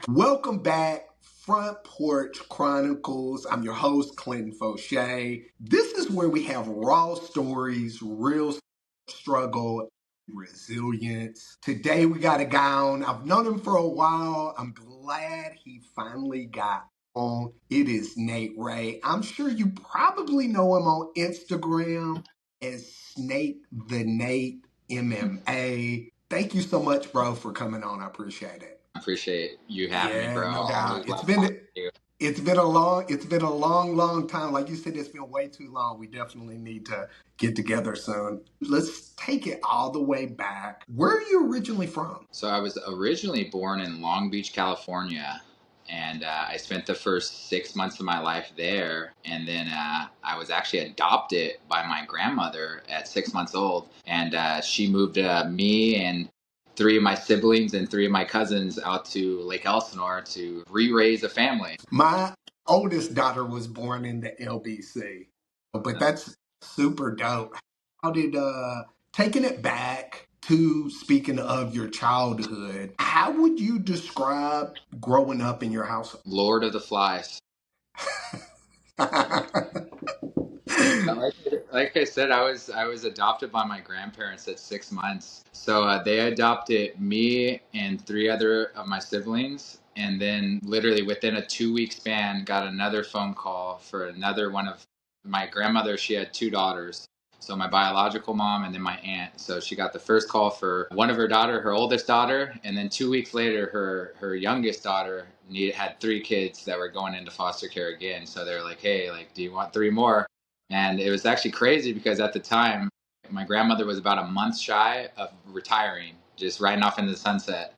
Welcome back, Front Porch Chronicles. I'm your host, Clinton Fauché. This is where we have raw stories, real struggle, resilience. Today we got a guy on. I've known him for a while. I'm glad he finally got on. It is Nate Ray. I'm sure you probably know him on Instagram as Snake the Nate MMA. Thank you so much, bro, for coming on. I appreciate it. I appreciate you having me, Yeah, bro. no Always doubt. love talking to you. It's been a long time. Like you said, it's been way too long. We definitely need to get together soon. Let's take it all the way back. Where are you originally from? So I was originally born in Long Beach, California, and I spent the first 6 months of my life there. And then I was actually adopted by my grandmother at 6 months old, and she moved me and three of my siblings and three of my cousins out to Lake Elsinore to re-raise a family. My oldest daughter was born in the LBC, but that's super dope. How did taking it back to speaking of your childhood, how would you describe growing up in your household? Lord of the Flies. Like, like I said, I was adopted by my grandparents at 6 months. So they adopted me and three other of my siblings, and then literally within a 2 week span, got another phone call for another one of my grandmother. She had two daughters. So my biological mom and then my aunt. So she got the first call for one of her oldest daughter, and then 2 weeks later, her youngest daughter had three kids that were going into foster care again. So they're like, "Hey, like, do you want three more?" And it was actually crazy because at the time, my grandmother was about a month shy of retiring, just riding off into the sunset.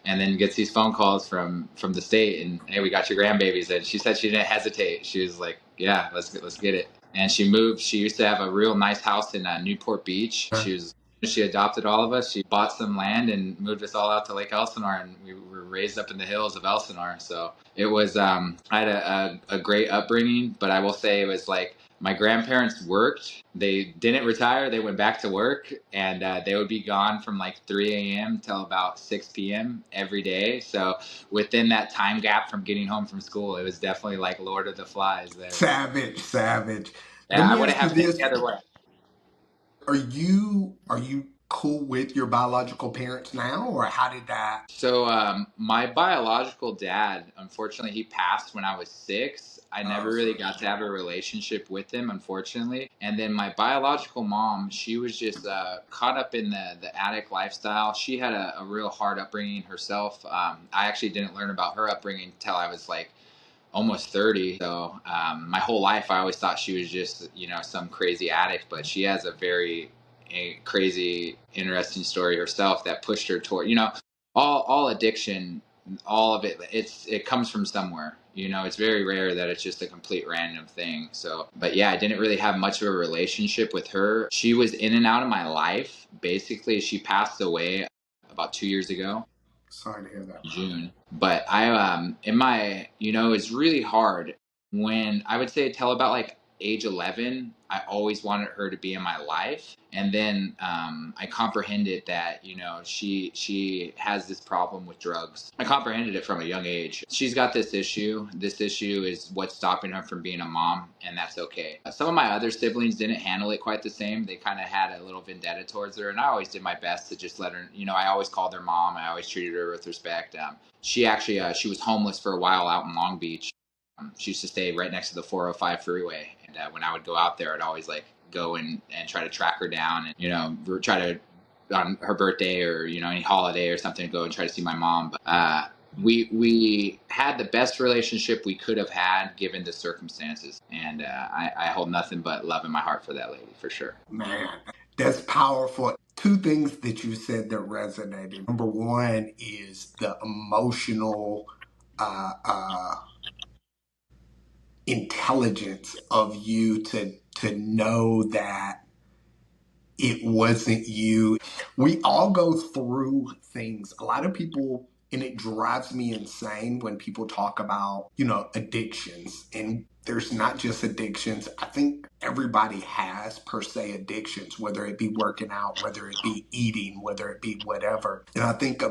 And then gets these phone calls from the state, and hey, we got your grandbabies. And she said she didn't hesitate. She was like, "Yeah, let's get it." And she moved. She used to have a real nice house in Newport Beach. She adopted all of us. She bought some land and moved us all out to Lake Elsinore, and we were raised up in the hills of Elsinore. So it was I had a great upbringing, but I will say it was like my grandparents worked. They didn't retire. They went back to work, and they would be gone from like 3 a.m. till about 6 p.m. every day. So within that time gap from getting home from school, it was definitely like Lord of the Flies there. Savage. Let Yeah, I me wouldn't ask you have it this. any other way. Are you cool with your biological parents now, or how did that? So, my biological dad, unfortunately, he passed when I was 6. I Oh, never really sorry. got to have a relationship with him, unfortunately. And then my biological mom, she was just caught up in the addict lifestyle. She had a real hard upbringing herself. I actually didn't learn about her upbringing until I was like almost 30. So, my whole life, I always thought she was just, some crazy addict, but she has a crazy, interesting story herself that pushed her toward, all addiction, all of it comes from somewhere. It's very rare that it's just a complete random thing. So, but yeah, I didn't really have much of a relationship with her. She was in and out of my life. Basically, she passed away about 2 years ago, Sorry to hear that, bro. June. But I in my it's really hard when I would say till about like age 11. I always wanted her to be in my life, and then I comprehended that she has this problem with drugs. I comprehended it from a young age. She's got this issue. This issue is what's stopping her from being a mom, and that's okay. Some of my other siblings didn't handle it quite the same. They kind of had a little vendetta towards her, and I always did my best to just let her. I always called her mom. I always treated her with respect. She actually she was homeless for a while out in Long Beach. She used to stay right next to the 405 freeway, and when I would go out there, I'd always like go and try to track her down, and try to on her birthday or any holiday or something, go and try to see my mom. But we had the best relationship we could have had given the circumstances, and I hold nothing but love in my heart for that lady, for sure. Man, that's powerful. Two things that you said that resonated. Number one is the emotional uh, uh, intelligence of you to know that it wasn't you. We all go through things. A lot of people, and it drives me insane when people talk about, addictions. And there's not just addictions. I think everybody has per se addictions, whether it be working out, whether it be eating, whether it be whatever. And I think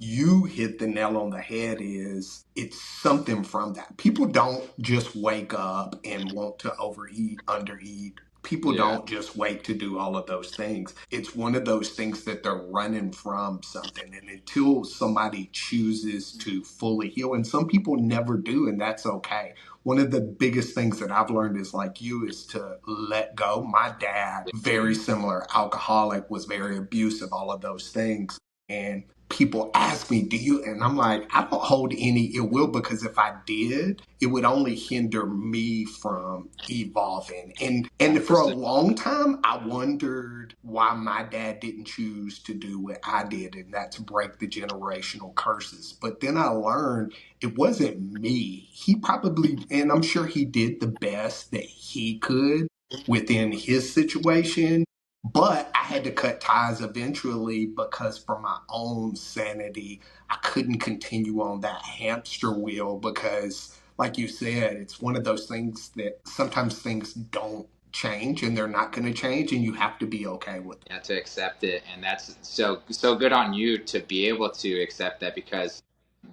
you hit the nail on the head. Is it's something from that. People don't just wake up and want to overeat, undereat. People Yeah. don't just wait to do all of those things. It's one of those things that they're running from something. And until somebody chooses to fully heal, and some people never do, and that's okay. One of the biggest things that I've learned is like you is to let go. My dad, very similar, alcoholic, was very abusive, all of those things. And people ask me, do you? And I'm like, I don't hold any ill will, because if I did, it would only hinder me from evolving. And for a 100%. long time, I wondered why my dad didn't choose to do what I did, and that's break the generational curses. But then I learned it wasn't me. He probably, and I'm sure he did the best that he could within his situation. But I had to cut ties eventually, because for my own sanity, I couldn't continue on that hamster wheel, because, like you said, it's one of those things that sometimes things don't change and they're not going to change, and you have to be okay with it. Yeah, to accept it. And that's so good on you to be able to accept that, because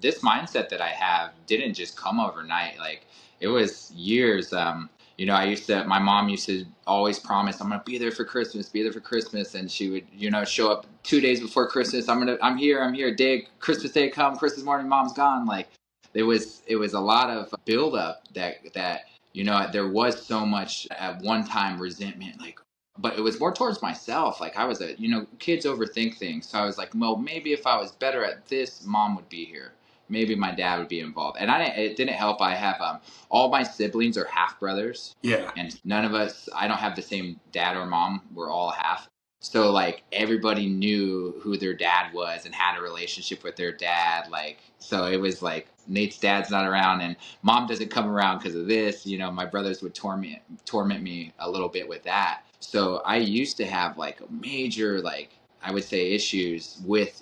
this mindset that I have didn't just come overnight. Like, it was years. I used to, my mom used to always promise, I'm gonna be there for Christmas, be there for Christmas. And she would, show up 2 days before Christmas. I'm here, day, Christmas Day come, Christmas morning, mom's gone. Like, it was a lot of buildup that there was so much at one time resentment, like, but it was more towards myself. Like, I was kids overthink things. So I was like, well, maybe if I was better at this, mom would be here. Maybe my dad would be involved. And it didn't help. I have all my siblings are half brothers, Yeah. and none of us. I don't have the same dad or mom. We're all half. So, like, everybody knew who their dad was and had a relationship with their dad. Like, so it was like Nate's dad's not around and mom doesn't come around because of this. My brothers would torment me a little bit with that. So I used to have like major, like, I would say, issues with,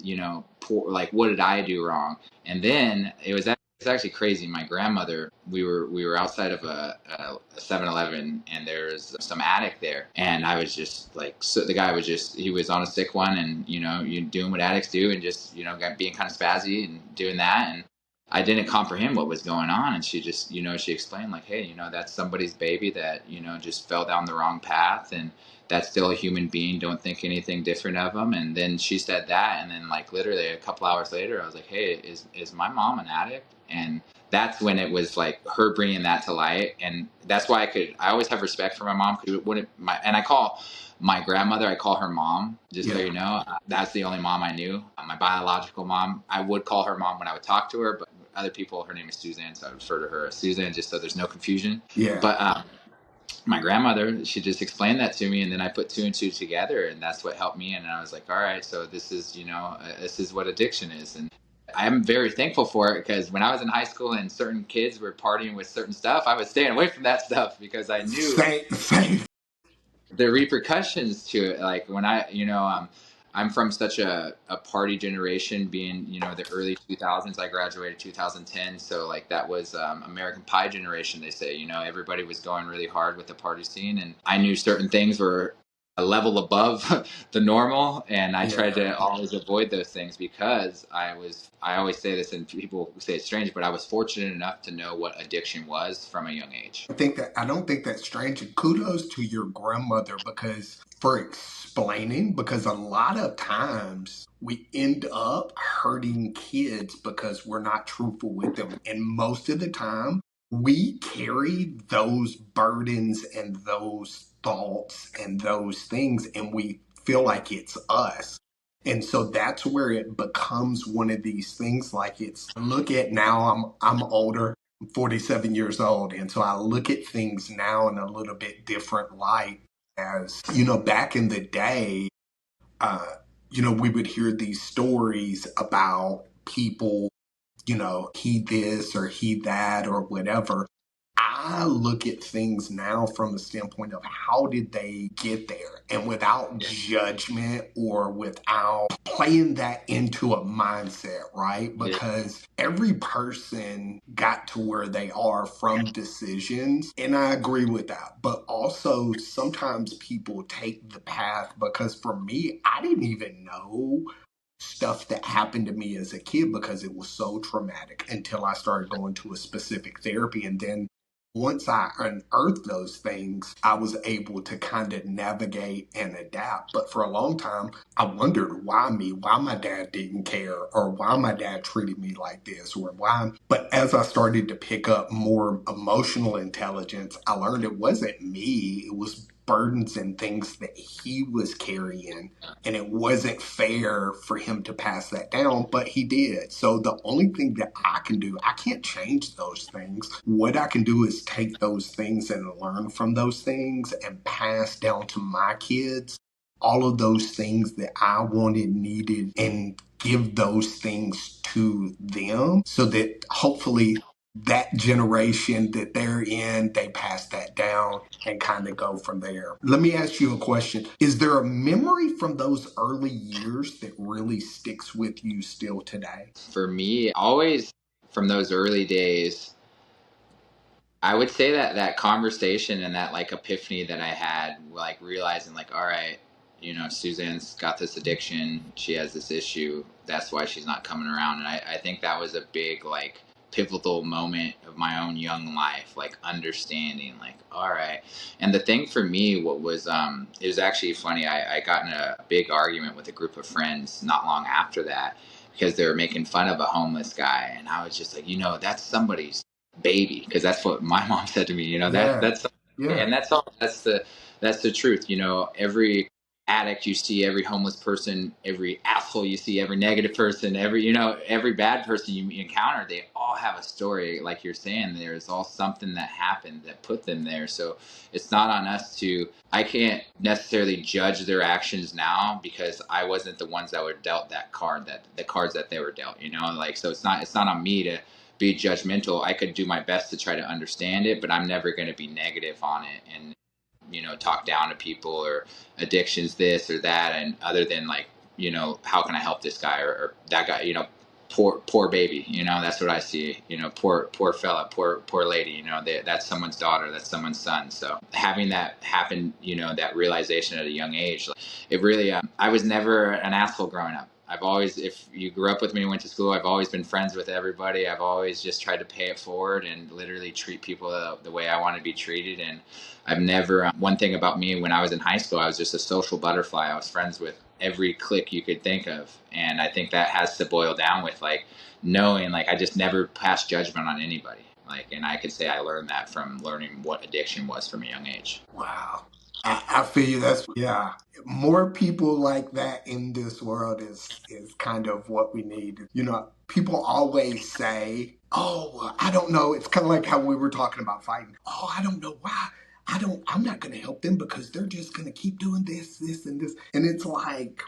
poor, like, what did I do wrong? And then it's actually crazy. My grandmother, we were outside of a 7-Eleven, and there's some addict there, and I was just like, so the guy was he was on a sick one, and you doing what addicts do, and just being kind of spazzy and doing that, and I didn't comprehend what was going on. And she just, she explained, like, hey, that's somebody's baby that, just fell down the wrong path. And that's still a human being. Don't think anything different of them. And then she said that. And then, like, literally a couple hours later, I was like, hey, is my mom an addict? And that's when it was like her bringing that to light. And that's why I always have respect for my mom. Cause it wouldn't, and I call my grandmother, I call her mom, just so Yeah. you know. That's the only mom I knew. My biological mom, I would call her mom when I would talk to her, but other people, her name is Suzanne, so I refer to her as Suzanne, just so there's no confusion. Yeah. But my grandmother, she just explained that to me, and then I put two and two together, and that's what helped me. And I was like, all right, so this is what addiction is. And I'm very thankful for it, because when I was in high school and certain kids were partying with certain stuff, I was staying away from that stuff, because I knew Same. the repercussions to it. Like, when I'm from such a party generation, being, the early 2000s. I graduated 2010. So, like, that was American Pie generation, they say. Everybody was going really hard with the party scene. And I knew certain things were a level above the normal. And I tried Yeah. to always avoid those things, because I always say this, and people say it's strange, but I was fortunate enough to know what addiction was from a young age. I don't think that's strange. And kudos to your grandmother, because for explaining, because a lot of times we end up hurting kids because we're not truthful with them. And most of the time we carry those burdens and those thoughts and those things, and we feel like it's us. And so that's where it becomes one of these things. Like, it's, look at now, I'm older, 47 years old. And so I look at things now in a little bit different light. As, back in the day, uh, we would hear these stories about people, he this or he that or whatever. I look at things now from the standpoint of how did they get there, and without judgment or without playing that into a mindset, right? Yeah. Because every person got to where they are from decisions, and I agree with that. But also, sometimes people take the path, because for me, I didn't even know stuff that happened to me as a kid because it was so traumatic until I started going to a specific therapy. And then once I unearthed those things, I was able to kind of navigate and adapt. But for a long time, I wondered why me, why my dad didn't care, or why my dad treated me like this, or why. But as I started to pick up more emotional intelligence, I learned it wasn't me, it was burdens and things that he was carrying, and it wasn't fair for him to pass that down, but he did. So the only thing that I can do, I can't change those things. What I can do is take those things and learn from those things and pass down to my kids all of those things that I wanted, needed, and give those things to them so that hopefully that generation that they're in, they pass that down and kind of go from there. Let me ask you a question. Is there a memory from those early years that really sticks with you still today? For me, always from those early days, I would say that that conversation and that like epiphany that I had, like realizing like, all right, you know, Suzanne's got this addiction. She has this issue. That's why she's not coming around. And I think that was a big, like, pivotal moment of my own young life, like understanding like, all right. And the thing for me, what was, it was actually funny. I got in a big argument with a group of friends not long after that because they were making fun of a homeless guy. And I was just like, you know, that's somebody's baby, because that's what my mom said to me, you know, Yeah, that's, yeah, and that's all, that's the truth, you know. Every addict you see, every homeless person, every asshole you see, every negative person, every, you know, every bad person you encounter, they all have a story. Like you're saying, there's all something that happened that put them there. So it's not on us to, I can't necessarily judge their actions now because I wasn't the ones that were dealt that card, that the cards that they were dealt, you know, like, so it's not on me to be judgmental. I could do my best to try to understand it, but I'm never going to be negative on it and, you know, talk down to people or addictions, this or that. And other than like, you know, how can I help this guy or that guy, you know, poor baby, you know, that's what I see, you know, poor fella, poor lady, you know, that's someone's daughter, that's someone's son. So having that happen, you know, that realization at a young age, it really, I was never an asshole growing up. I've always, if you grew up with me and went to school, I've always been friends with everybody. I've always just tried to pay it forward and literally treat people the way I want to be treated. And I've never, one thing about me when I was in high school, I was just a social butterfly. I was friends with every clique you could think of. And I think that has to boil down with like knowing, like, I just never passed judgment on anybody. Like, and I could say I learned that from learning what addiction was from a young age. wow. I feel you. That's, yeah. More people like that in this world is kind of what we need. You know, people always say, "Oh, well, I don't know." It's kind of like how we were talking about fighting. Oh, I don't know why. I'm not going to help them because they're just going to keep doing this, this, and this. And it's like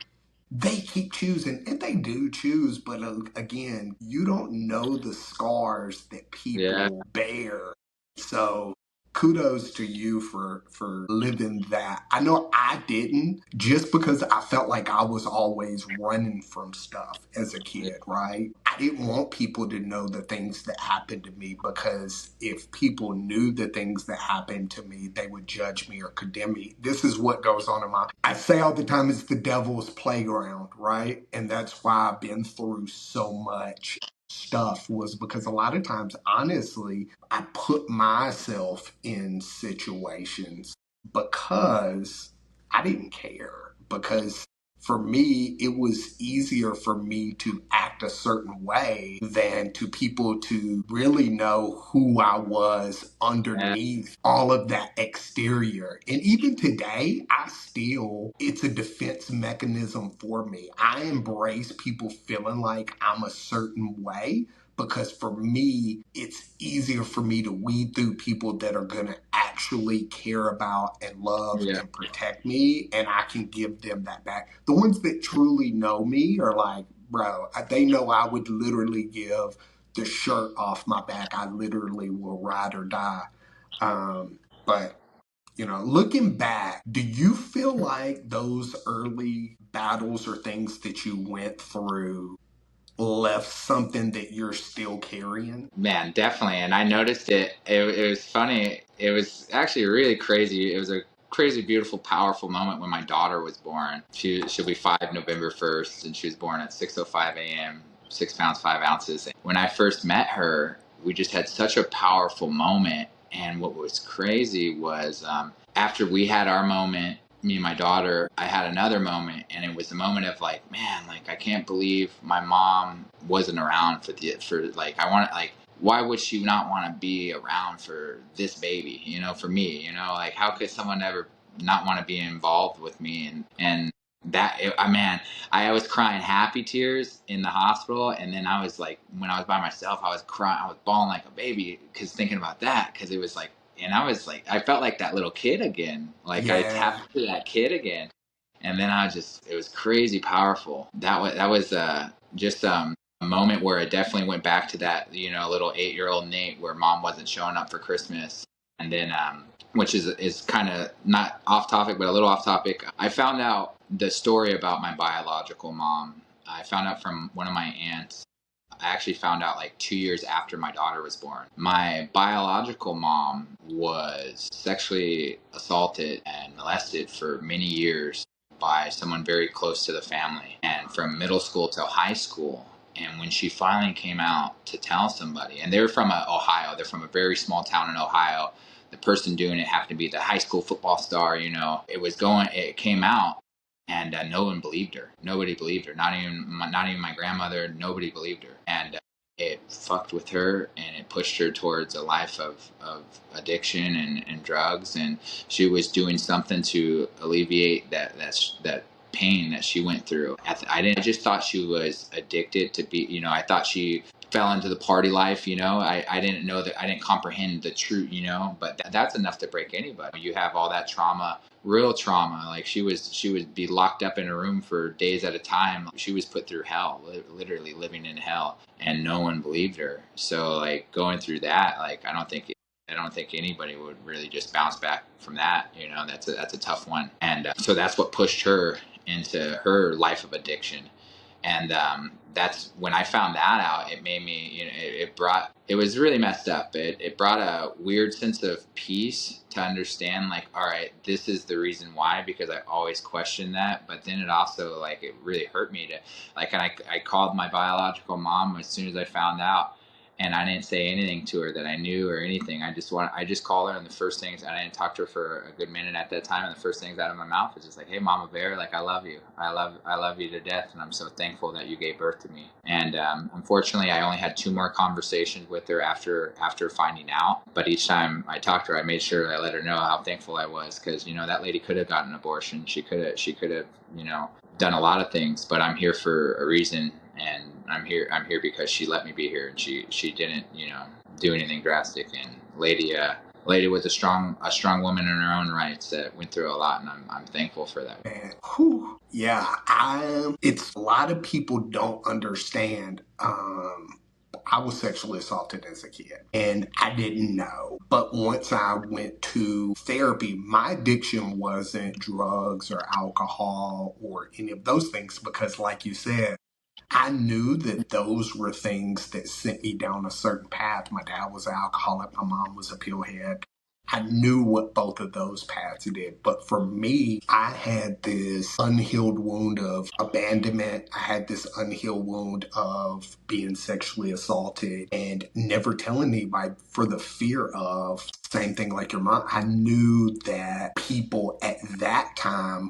they keep choosing, and they do choose. But again, you don't know the scars that Yeah. people bear. So kudos to you for living that. I know I didn't, just because I felt like I was always running from stuff as a kid, right? I didn't want people to know the things that happened to me, because if people knew the things that happened to me, they would judge me or condemn me. This is what goes on in my, I say all the time, it's the devil's playground, right? And that's why I've been through so much stuff, was because a lot of times, honestly, I put myself in situations because I didn't care. Because for me, it was easier for me to act a certain way than to people to really know who I was Yeah. underneath all of that exterior. And even today, I still, it's a defense mechanism for me. I embrace people feeling like I'm a certain way, because for me, it's easier for me to weed through people that are going to actually care about and love Yeah. and protect me, and I can give them that back. The ones that truly know me are like, bro, they know I would literally give the shirt off my back. I literally will ride or die. But you know, looking back, do you feel like those early battles or things that you went through left something that you're still carrying? Man, definitely. And I noticed it. It was funny. It was actually really crazy. It was a crazy, beautiful, powerful moment when my daughter was born. She'll be 5 November 1st, and she was born at 6:05 a.m., 6 pounds 5 ounces. When I first met her, we just had such a powerful moment. And what was crazy was after we had our moment, me and my daughter, I had another moment, and it was the moment of like, man, like I can't believe my mom wasn't around for like I want like why would she not want to be around for this baby, for me, like how could someone ever not want to be involved with me? And that man, I was crying happy tears in the hospital, and then I was like, when I was by myself, I was crying, I was bawling like a baby because thinking about that, because it was like, and I was like, I felt like that little kid again, like I Yeah. tapped into that kid again. And then it was crazy powerful. That was just a moment where I definitely went back to that, little 8-year-old Nate, where mom wasn't showing up for Christmas. And then, which is kind of not off topic, but a little off topic. I found out the story about my biological mom. I found out from one of my aunts. I actually found out like 2 years after my daughter was born. My biological mom was sexually assaulted and molested for many years by someone very close to the family, and from middle school to high school. And when she finally came out to tell somebody, and they're from Ohio, they're from a very small town in Ohio. The person doing it happened to be the high school football star. It came out, and no one believed her. Nobody believed her. Not even my grandmother. Nobody believed her, and it fucked with her, and it pushed her towards a life of addiction and drugs. And she was doing something to alleviate that pain that she went through. I just thought she was addicted to be, I thought she fell into the party life, I didn't know that, I didn't comprehend the truth, but that's enough to break anybody. You have all that trauma, real trauma. Like she would be locked up in a room for days at a time. She was put through hell, literally living in hell, and no one believed her. So like going through that, like I don't think anybody would really just bounce back from that. That's a tough one. And so that's what pushed her into her life of addiction. And that's when I found that out. It made me, it was really messed up. It brought a weird sense of peace to understand, like, all right, this is the reason why, because I always questioned that. But then it also, like, it really hurt me to, like, and I called my biological mom as soon as I found out. And I didn't say anything to her that I knew or anything. I just called her, and the first things, and I didn't talk to her for a good minute at that time. And the first things out of my mouth was just like, "Hey, Mama Bear, like I love you. I love you to death, and I'm so thankful that you gave birth to me." And unfortunately, I only had 2 more conversations with her after finding out. But each time I talked to her, I made sure I let her know how thankful I was, because that lady could have gotten an abortion. She could have done a lot of things, but I'm here for a reason, and I'm here because she let me be here, and she didn't do anything drastic. And lady was a strong woman in her own rights that went through a lot, and I'm thankful for that. Man, whew. Yeah, it's a lot of people don't understand. I was sexually assaulted as a kid, and I didn't know. But once I went to therapy, my addiction wasn't drugs or alcohol or any of those things, because like you said, I knew that those were things that sent me down a certain path. My dad was an alcoholic, my mom was a pillhead. I knew what both of those paths did. But for me, I had this unhealed wound of abandonment. I had this unhealed wound of being sexually assaulted and never telling anybody for the fear of, same thing like your mom. I knew that people at that time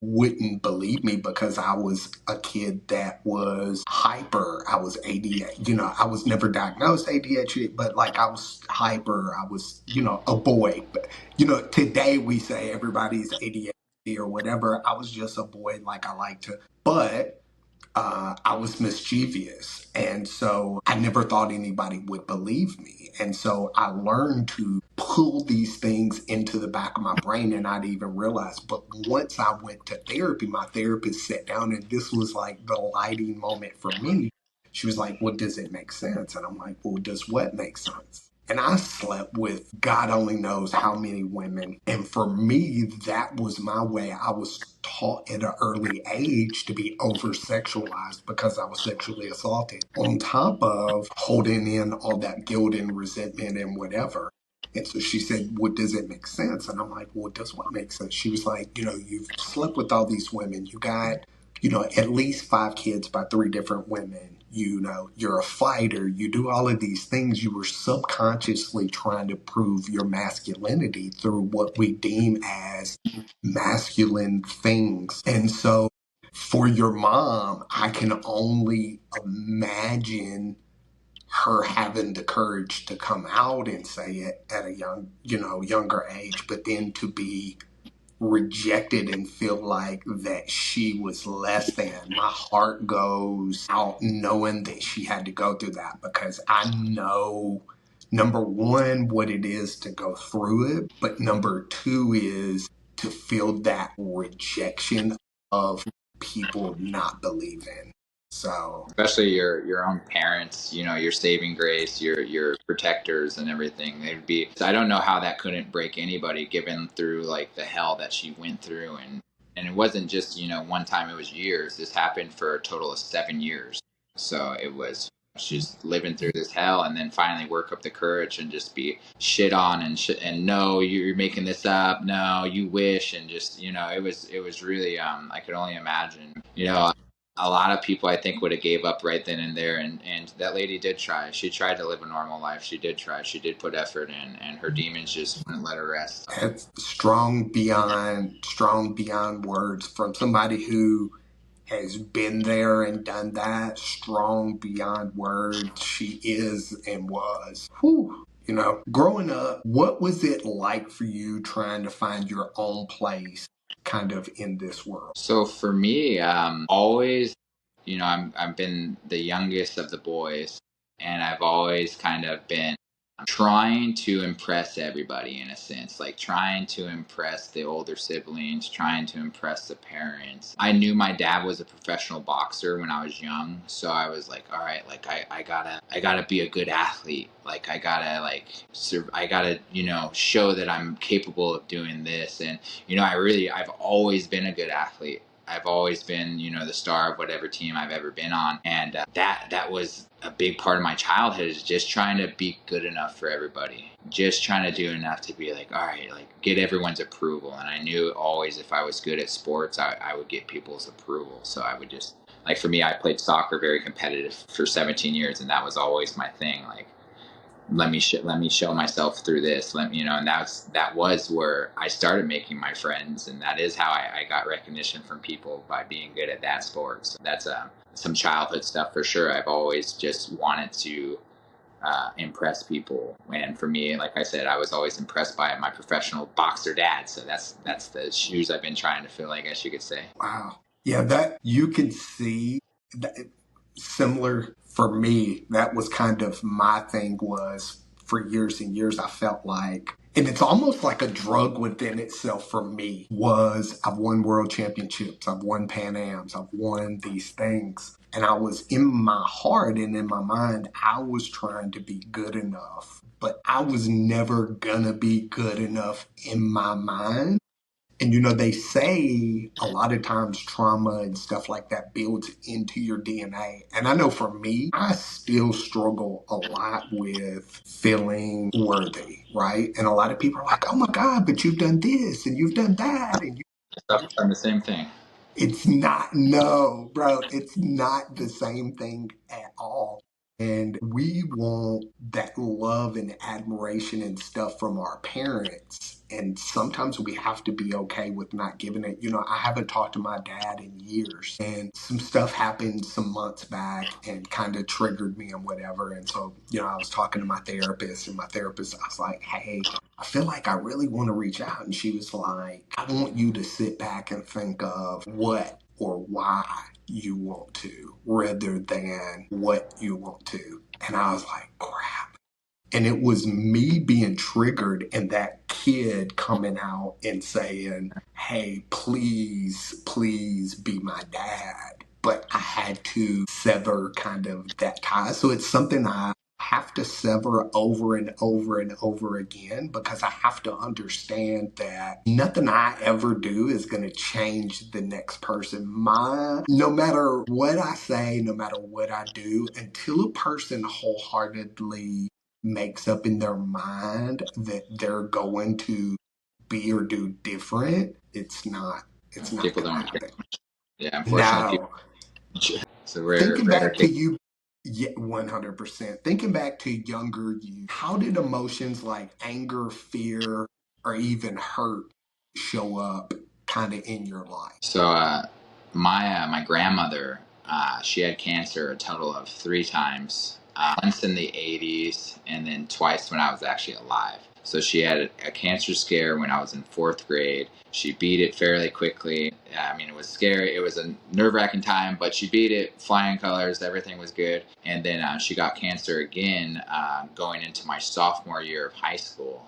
wouldn't believe me because I was a kid that was hyper. I was ADHD. I was never diagnosed ADHD, but like I was hyper. I was, a boy. But, today we say everybody's ADHD or whatever. I was just a boy, like I like to. But I was mischievous. And so I never thought anybody would believe me. And so I learned to pull these things into the back of my brain and not even realize. But once I went to therapy, my therapist sat down, and this was like the lighting moment for me. She was like, "Well, does it make sense?" And I'm like, "Well, does what make sense?" And I slept with God only knows how many women. And for me, that was my way. I was taught at an early age to be over sexualized because I was sexually assaulted, on top of holding in all that guilt and resentment and whatever. And so she said, well, does it make sense? And I'm like, well, does what make sense? She was like, you've slept with all these women. You got, at least 5 kids by 3 different women. You're a fighter. You do all of these things. You were subconsciously trying to prove your masculinity through what we deem as masculine things. And so for your mom, I can only imagine her having the courage to come out and say it at a younger age, but then to be rejected and feel like that she was less than. My heart goes out knowing that she had to go through that, because I know, number one, what it is to go through it, but number two is to feel that rejection of people not believing. So especially your own parents, your saving grace, your protectors and everything. They'd be, I don't know how that couldn't break anybody, given through like the hell that she went through. And it wasn't just, one time, it was years. This happened for a total of 7 years. So it was, she's living through this hell, and then finally work up the courage and just be shit on and no, you're making this up, no, you wish, and just, it was really, I could only imagine, a lot of people, I think, would have gave up right then and there, and that lady did try. She tried to live a normal life. She did try. She did put effort in, and her demons just wouldn't let her rest. that's strong beyond words from somebody who has been there and done that. Strong beyond words. She is and was. Whew. Growing up, what was it like for you trying to find your own place kind of in this world? So for me, always, I've been the youngest of the boys, and I've always kind of been trying to impress everybody, in a sense, like trying to impress the older siblings, trying to impress the parents. I knew my dad was a professional boxer when I was young, so I was like, all right, like I gotta be a good athlete. Like I gotta show that I'm capable of doing this. And I've always been a good athlete. I've always been, the star of whatever team I've ever been on, and that was a big part of my childhood, is just trying to be good enough for everybody, just trying to do enough to be like, all right, like get everyone's approval. And I knew always if I was good at sports, I would get people's approval. So I would just, like, for me, I played soccer very competitive for 17 years, and that was always my thing. Like, let me show myself through this. And that was where I started making my friends, and that is how I got recognition from people, by being good at that sport. So that's some childhood stuff for sure. I've always just wanted to impress people, and for me, like I said, I was always impressed by my professional boxer dad. So that's the shoes I've been trying to fill, I guess you could say. Wow. Yeah, that you can see that similar for me. That was kind of my thing, was for years and years I felt like, and it's almost like a drug within itself for me, was I've won world championships, I've won Pan Ams, I've won these things. And I was, in my heart and in my mind, I was trying to be good enough, but I was never gonna be good enough in my mind. And they say a lot of times trauma and stuff like that builds into your DNA. And I know for me, I still struggle a lot with feeling worthy, right? And a lot of people are like, oh my God, but you've done this and you've done that. And I've done the same thing. it's not, no, bro, it's not the same thing at all. And we want that love and admiration and stuff from our parents. And sometimes we have to be okay with not giving it. I haven't talked to my dad in years, and some stuff happened some months back and kind of triggered me and whatever. And so, I was talking to my therapist, and I was like, hey, I feel like I really want to reach out. And she was like, I want you to sit back and think of what or why you want to, rather than what you want to. And I was like, crap. And it was me being triggered, and that kid coming out and saying, hey, please, please be my dad. But I had to sever kind of that tie. So it's something I have to sever over and over and over again, because I have to understand that nothing I ever do is going to change the next person. No matter what I say, no matter what I do, until a person wholeheartedly makes up in their mind that they're going to be or do different, it's not People going to don't care. happen. Yeah, unfortunately, people. Now, It's a rare, thinking rare back to case. you, yeah, 100%. Thinking back to younger you, how did emotions like anger, fear, or even hurt show up kind of in your life? So, my grandmother, she had cancer a total of 3 times. Once in the 80s, and then twice when I was actually alive. So she had a cancer scare when I was in 4th grade. She beat it fairly quickly. I mean, it was scary. It was a nerve-wracking time, but she beat it, flying colors. Everything was good. And then she got cancer again going into my sophomore year of high school.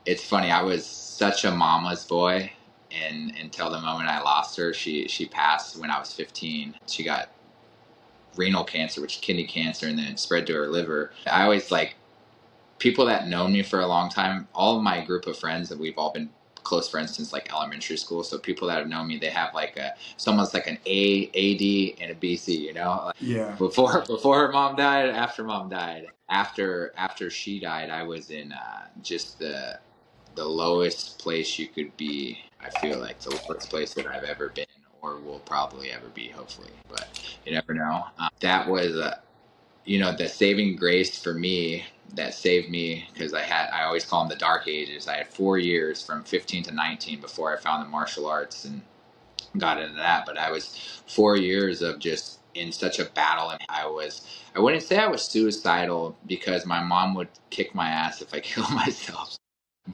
It's funny. I was such a mama's boy, and until the moment I lost her. She passed when I was 15. She got renal cancer, which is kidney cancer, and then it spread to her liver. I always like people that know me for a long time. All of my group of friends, and we've all been close friends since like elementary school. So people that have known me, they have like someone's like an AD, and a BC. Like Yeah. before her mom died, after mom died. After she died, I was in just the lowest place you could be. I feel like the lowest place that I've ever been, or will probably ever be, hopefully. But you never know. That was the saving grace for me that saved me, because I always call them the dark ages. I had 4 years from 15 to 19 before I found the martial arts and got into that. But I was 4 years of just in such a battle, and I wouldn't say I was suicidal, because my mom would kick my ass if I killed myself.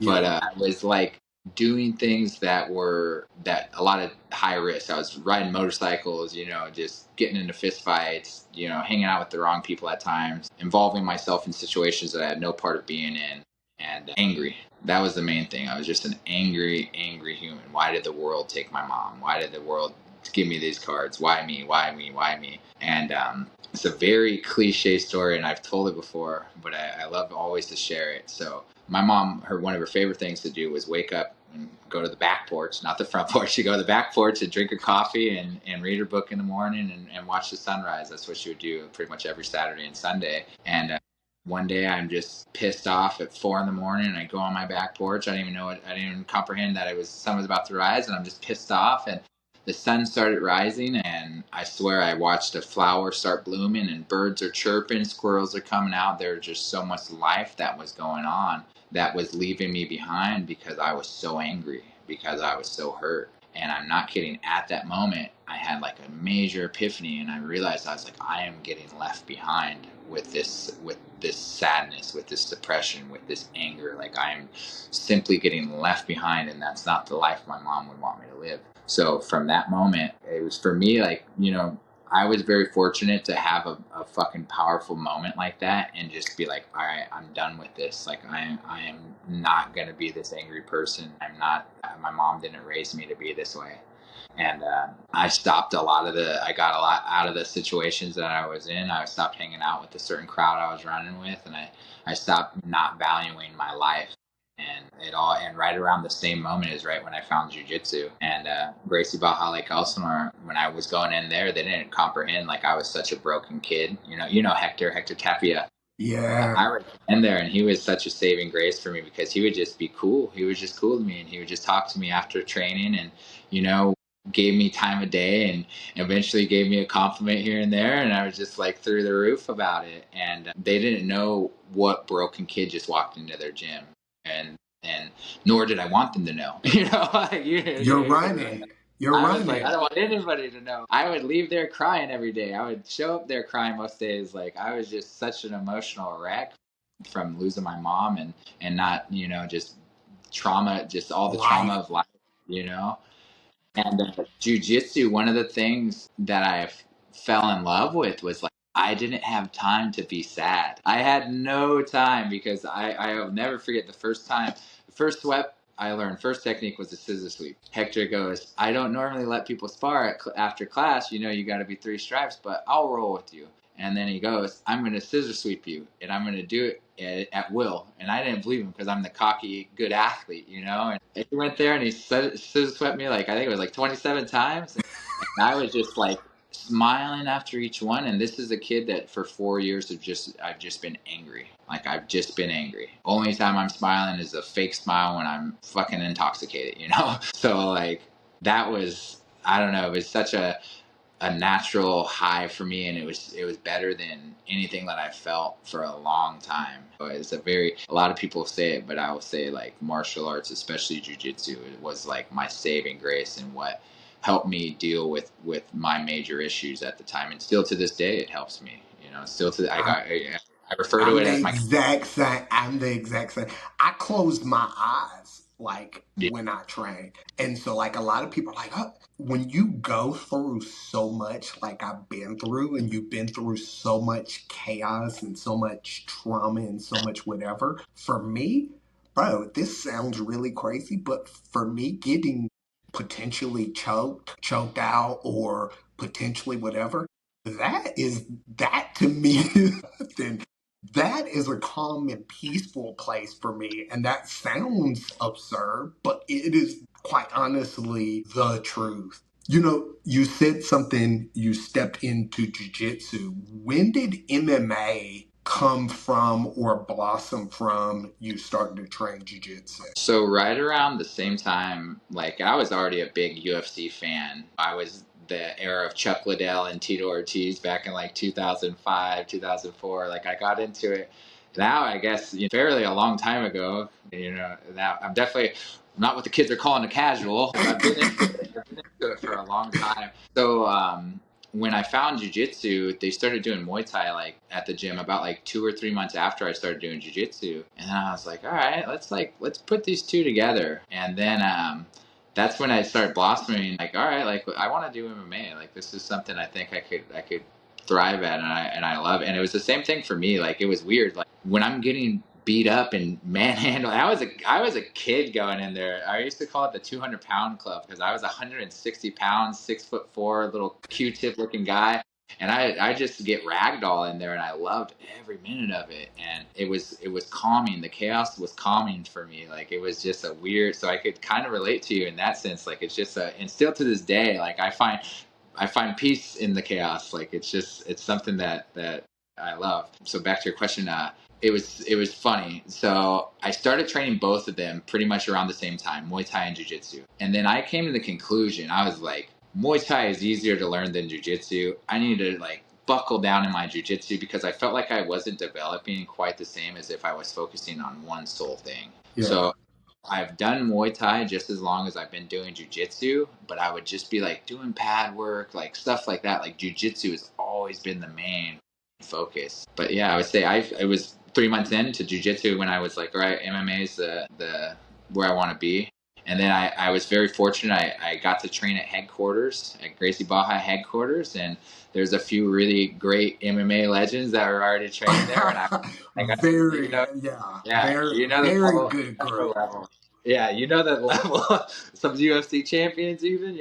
But Yeah. I was like doing things that were that a lot of high risk. I was riding motorcycles, just getting into fist fights, hanging out with the wrong people at times, involving myself in situations that I had no part of being in, and angry. That was the main thing. I was just an angry, angry human. Why did the world take my mom? Why did the world give me these cards? Why me? Why me? Why me? And it's a very cliche story, and I've told it before, but I love always to share it. So my mom, one of her favorite things to do was wake up and go to the back porch, not the front porch. She'd go to the back porch and drink her coffee and read her book in the morning and watch the sunrise. That's what she would do pretty much every Saturday and Sunday. And one day I'm just pissed off at 4 in the morning, and I go on my back porch. I didn't even comprehend that sun was about to rise, and I'm just pissed off. And the sun started rising, and I swear I watched a flower start blooming, and birds are chirping, squirrels are coming out. There was just so much life that was going on that was leaving me behind, because I was so angry, because I was so hurt. And I'm not kidding. At that moment, I had like a major epiphany, and I realized I was like, I am getting left behind with this sadness, with this depression, with this anger. Like, I am simply getting left behind, and that's not the life my mom would want me to live. So from that moment, it was for me like, I was very fortunate to have a fucking powerful moment like that, and just be like, all right, I'm done with this. Like, I am not going to be this angry person. I'm not, my mom didn't raise me to be this way. And I got a lot out of the situations that I was in. I stopped hanging out with the certain crowd I was running with, and I stopped not valuing my life. And right around the same moment is right when I found Jiu-Jitsu. And Gracie Baja, Lake Elsinore, when I was going in there, they didn't comprehend, like, I was such a broken kid. Hector Tapia. Yeah. I was in there, and he was such a saving grace for me, because he would just be cool. He was just cool to me, and he would just talk to me after training, and gave me time of day, and eventually gave me a compliment here and there, and I was just like through the roof about it. And they didn't know what broken kid just walked into their gym, and nor did I want them to know. Like, You're running. You're I was like, I running. don't want anybody to know. I would leave there crying every day. I would show up there crying most days. Like, I was just such an emotional wreck from losing my mom, and not, just trauma, just all the trauma Life. of life, you know? And jujitsu, one of the things that fell in love with was like, I didn't have time to be sad. I had no time, because I'll never forget the first sweep I learned, first technique was a scissor sweep. Hector goes, I don't normally let people spar after class. You got to be 3 stripes, but I'll roll with you. And then he goes, I'm going to scissor sweep you, and I'm going to do it at will. And I didn't believe him, because I'm the cocky, good athlete, And he went there, and he scissor swept me, like, I think it was like 27 times. And I was just like smiling after each one. And this is a kid that for 4 years I've just been angry. Like, I've just been angry. Only time I'm smiling is a fake smile when I'm fucking intoxicated, you know? So like, that was, I don't know, it was such a natural high for me, and it was better than anything that I felt for a long time. It's a lot of people say it, but I will say, like, martial arts, especially jiu-jitsu, it was like my saving grace and what helped me deal with my major issues at the time, and still to this day it helps me, you know. Still to I refer to I'm it the as my exact same. I'm the exact same. I close my eyes like yeah. when I train. And so like a lot of people are like, oh, when you go through so much like I've been through, and you've been through so much chaos and so much trauma and so much whatever, for me, bro, this sounds really crazy, but for me, getting potentially choked out, or potentially whatever, that to me is something. That is a calm and peaceful place for me. And that sounds absurd, but it is quite honestly the truth. You know, you said something, you stepped into jujitsu. When did MMA come from or blossom from you starting to train jujitsu? So right around the same time, like, I was already a big UFC fan. I was the era of Chuck Liddell and Tito Ortiz back in like 2005, 2004. Like, I got into it now, I guess, fairly a long time ago. You know, now I'm definitely not what the kids are calling a casual. I've been into it. I've been into it for a long time. So when I found jujitsu, they started doing Muay Thai like at the gym about like 2 or 3 months after I started doing jujitsu. And then I was like, all right, let's put these two together. And then that's when I started blossoming. Like, all right, like, I want to do MMA. Like, this is something I think I could thrive at, and I love. And it was the same thing for me. Like, it was weird. Like, when I'm getting beat up and manhandled, I was a kid going in there. I used to call it the 200-pound club because I was 160 pounds, 6'4", little Q-tip looking guy. And I just get ragdoll in there, and I loved every minute of it. And it was calming. The chaos was calming for me. Like, it was just a weird. So I could kind of relate to you in that sense. Like, it's just and still to this day, like, I find peace in the chaos. Like, it's something that I love. So back to your question, it was funny. So I started training both of them pretty much around the same time, Muay Thai and Jiu-Jitsu. And then I came to the conclusion, I was like, Muay Thai is easier to learn than Jiu-Jitsu. I need to like buckle down in my Jiu-Jitsu because I felt like I wasn't developing quite the same as if I was focusing on one sole thing. Yeah. So I've done Muay Thai just as long as I've been doing Jiu-Jitsu, but I would just be like doing pad work, like stuff like that. Like, Jiu-Jitsu has always been the main focus. But yeah, I would say it was 3 months into Jiu-Jitsu when I was like, all right, MMA is the where I want to be. And then I was very fortunate. I got to train at headquarters, at Gracie Baja headquarters, and there's a few really great MMA legends that are already training there. And I got to, Very, yeah, yeah, the very level, good the group. level. Yeah, the level. Some UFC champions, even.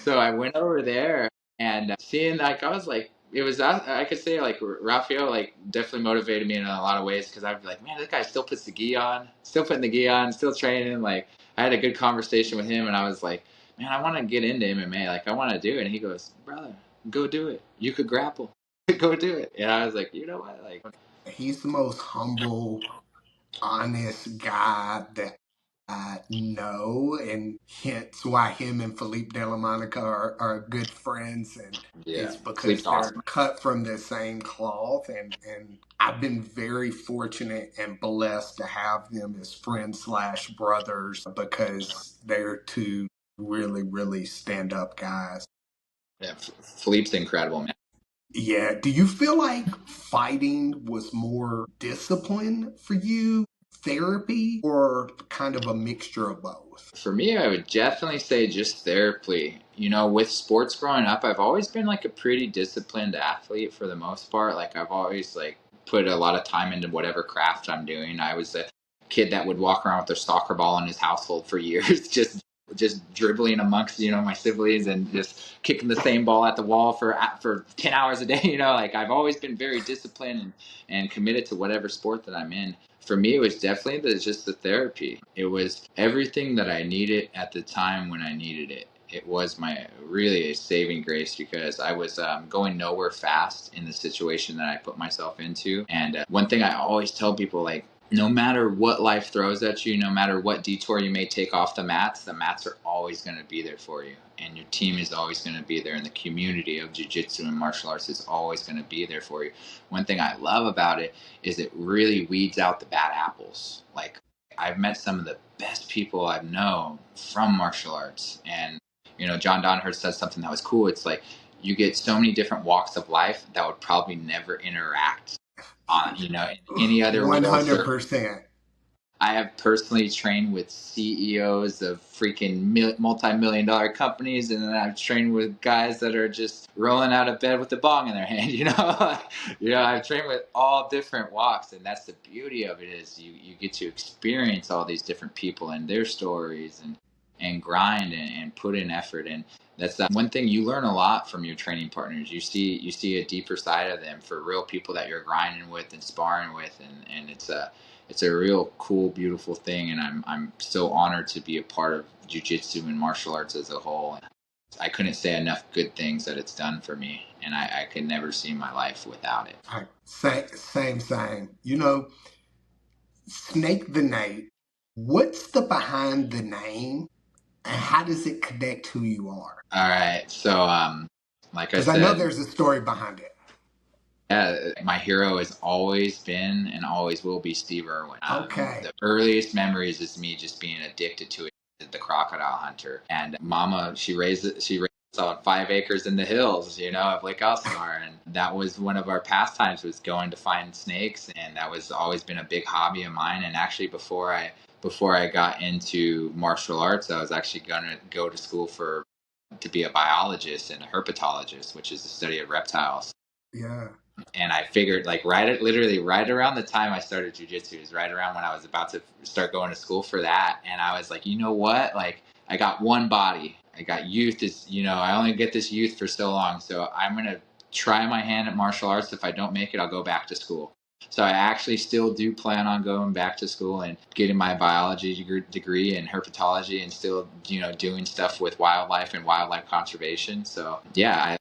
So I went over there, and seeing, like, I was like, it was, I could say, like, Rafael, like, definitely motivated me in a lot of ways, because I'd be like, man, this guy still puts the gi on, still putting the gi on, still training. Like, I had a good conversation with him, and I was like, man, I want to get into MMA. Like, I want to do it. And he goes, brother, go do it. You could grapple. Go do it. And I was like, you know what? Like, He's the most humble, honest guy that I know, and hence why him and Philippe De La Monica are good friends, and yeah, it's because sleep's they're awesome. cut from the same cloth, and I've been very fortunate and blessed to have them as friends slash brothers, because they're two really, really stand up guys. Yeah, Philippe's incredible, man. Yeah. Do you feel like fighting was more discipline for you, therapy, or kind of a mixture of both? For me, I would definitely say just therapy. With sports growing up, I've always been like a pretty disciplined athlete for the most part. Like, I've always like put a lot of time into whatever craft I'm doing. I was a kid that would walk around with a soccer ball in his household for years, just dribbling amongst my siblings and just kicking the same ball at the wall for 10 hours a day. Like, I've always been very disciplined and committed to whatever sport that I'm in. For me, it was definitely just the therapy. It was everything that I needed at the time when I needed it. it was my really a saving grace, because I was going nowhere fast in the situation that I put myself into. And one thing I always tell people, like, no matter what life throws at you, no matter what detour you may take off the mats are always going to be there for you. And your team is always going to be there. And the community of jiu-jitsu and martial arts is always going to be there for you. One thing I love about it is it really weeds out the bad apples. Like, I've met some of the best people I've known from martial arts. And, you know, John Donahue said something that was cool. It's like, you get so many different walks of life that would probably never interact on, you know, in any other real 100%. I have personally trained with CEOs of freaking multi-million dollar companies, and then I've trained with guys that are just rolling out of bed with a bong in their hand. I've trained with all different walks, and that's the beauty of it, is you get to experience all these different people and their stories, and grind and put in effort. And that's one thing you learn a lot from your training partners. You see a deeper side of them for real people that you're grinding with and sparring with, and it's a real cool, beautiful thing. And I'm so honored to be a part of jiu-jitsu and martial arts as a whole. I couldn't say enough good things that it's done for me, and I could never see my life without it. Same. You know, Snake the Nate, what's the behind the name and how does it connect who you are? All right. So, like I Because I know said, there's a story behind it. yeah, my hero has always been and always will be Steve Irwin. Okay. The earliest memories is me just being addicted to it, the crocodile hunter. And Mama, she raised us on 5 acres in the hills, of Lake Elsinore. And that was one of our pastimes, was going to find snakes. And that was always been a big hobby of mine. And actually, before I got into martial arts, I was actually going to go to school to be a biologist and a herpetologist, which is the study of reptiles. Yeah. And I figured, like, literally right around the time I started jiu-jitsu is right around when I was about to start going to school for that. And I was like, you know what? Like, I got one body. I got youth. I only get this youth for so long. So I'm going to try my hand at martial arts. If I don't make it, I'll go back to school. So I actually still do plan on going back to school and getting my biology degree in herpetology, and still, doing stuff with wildlife and wildlife conservation. So yeah,